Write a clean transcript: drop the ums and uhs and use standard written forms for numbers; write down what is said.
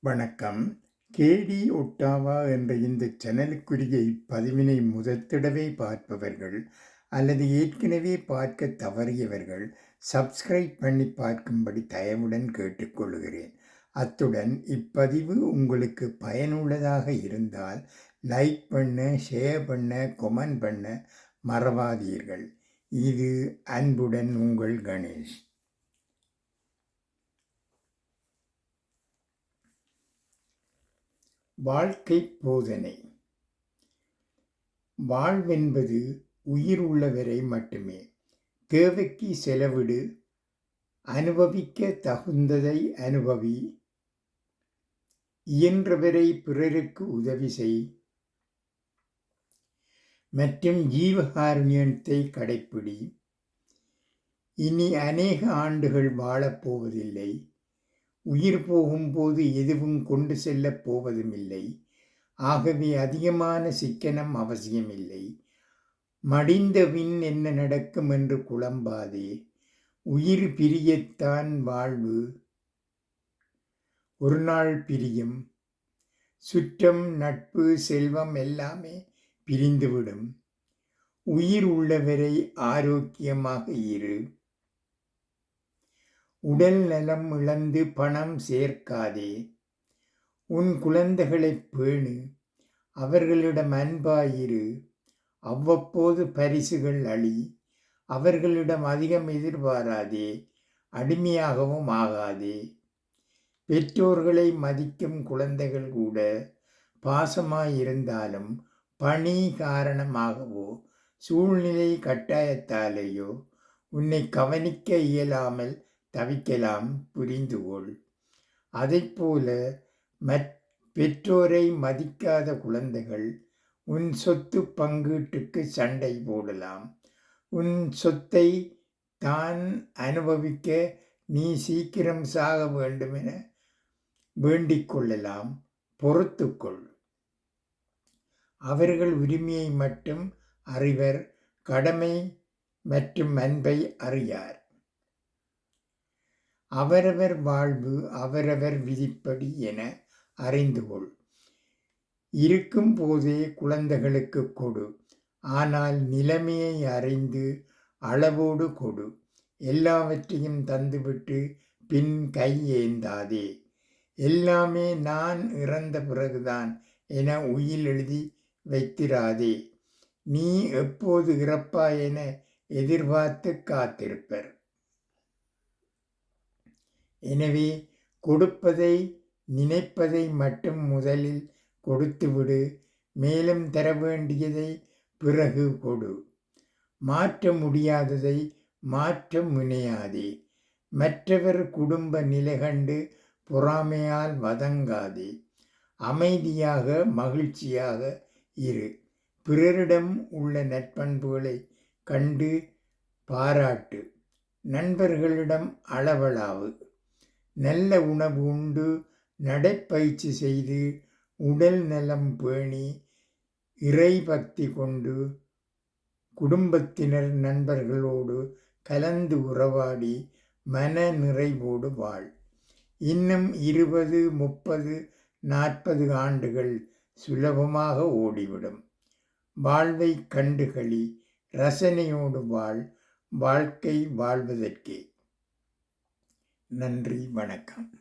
வணக்கம். கேடி ஒட்டாவா என்ற இந்த சேனலுக்குரிய இப்பதிவினை முதல் தடவை பார்ப்பவர்கள் அல்லது ஏற்கனவே பார்க்க தவறியவர்கள் சப்ஸ்கிரைப் பண்ணி பார்க்கும்படி தயவுடன் கேட்டுக்கொள்கிறேன். அத்துடன் இப்பதிவு உங்களுக்கு பயனுள்ளதாக இருந்தால் லைக் பண்ண, ஷேர் பண்ண, கொமெண்ட் பண்ண மறவாதீர்கள். இது அன்புடன் உங்கள் கணேஷ். வாழ்க்கை போதனை. வாழ்வென்பது உயிர் உள்ளவரை மட்டுமே. தேவைக்கு செலவிடு, அனுபவிக்க தகுந்ததை அனுபவி, இயன்றவரை பிறருக்கு உதவி செய் மற்றும் ஜீவகாருண்யத்தை கடைப்பிடி. இனி அநேக ஆண்டுகள் வாழப்போவதில்லை. உயிர் போகும்போது எதுவும் கொண்டு செல்லப் போவதுமில்லை. ஆகவே அதிகமான சிக்கனம் அவசியமில்லை. மடிந்தபின் என்ன நடக்கும் என்று குழம்பாதே. உயிர் பிரியத்தான் வாழ்வு. ஒரு நாள் பிரியும். சுற்றம், நட்பு, செல்வம் எல்லாமே பிரிந்துவிடும். உயிர் உள்ளவரை ஆரோக்கியமாக இரு. உடல் நலம் இழந்து பணம் சேர்க்காதே. உன் குழந்தைகளைப் பேணு. அவர்களிடம் அன்பாயிரு. அவ்வப்போது பரிசுகள் அளி. அவர்களிடம் அதிகம் எதிர்பாராதே. அடிமையாகவும் ஆகாதே. பெற்றோர்களை மதிக்கும் குழந்தைகள் கூட பாசமாயிருந்தாலும் பணி காரணமாகவோ சூழ்நிலை கட்டாயத்தாலேயோ உன்னை கவனிக்க இயலாமல் தவிக்கலாம். புரிந்துகொள். அதைப்போல பெற்றோரை மதிக்காத குழந்தைகள் உன் சொத்து பங்கீட்டுக்கு சண்டை போடலாம். உன் சொத்தை தான் அனுபவிக்க நீ சீக்கிரம் சாக வேண்டுமென வேண்டிக் கொள்ளலாம். பொறுத்துக்கொள். அவர்கள் உரிமையை மட்டும் அறிவர், கடமை மற்றும் அன்பை அறியார். அவரவர் வாழ்வு அவரவர் விதிப்படி என அறிந்து கொள். இருக்கும் போதே குழந்தைகளுக்கு கொடு. ஆனால் நிலைமையை அறிந்து அளவோடு கொடு. எல்லாவற்றையும் தந்துவிட்டு பின் கை ஏந்தாதே. எல்லாமே நான் இறந்த பிறகுதான் என உயில் எழுதி வைத்திராதே. நீ எப்போது இறப்பாய் என எதிர்பார்த்து காத்திருப்பர். எனவே கொடுப்பதை நினைப்பதை மட்டும் முதலில் கொடுத்துவிடு. மேலும் தர வேண்டியதை பிறகு கொடு. மாற்ற முடியாததை மாற்ற முனையாதே. மற்றவர் குடும்ப நிலை கண்டு பொறாமையால் வதங்காதே. அமைதியாக மகிழ்ச்சியாக இரு. பிறரிடம் உள்ள நற்பண்புகளை கண்டு பாராட்டு. நண்பர்களிடம் அளவளாவு. நல்ல உணவு உண்டு, நடைப்பயிற்சி செய்து, உடல் நலம் பேணி, இறை பக்தி கொண்டு, குடும்பத்தினர் நண்பர்களோடு கலந்து உறவாடி மன நிறைவோடு வாழ். இன்னும் 20, 30, 40 ஆண்டுகள் சுலபமாக ஓடிவிடும். வாழ்வை கண்டுகளி. ரசனையோடு வாழ். வாழ்க்கை வாழ்வதற்கே. நன்றி, வணக்கம்.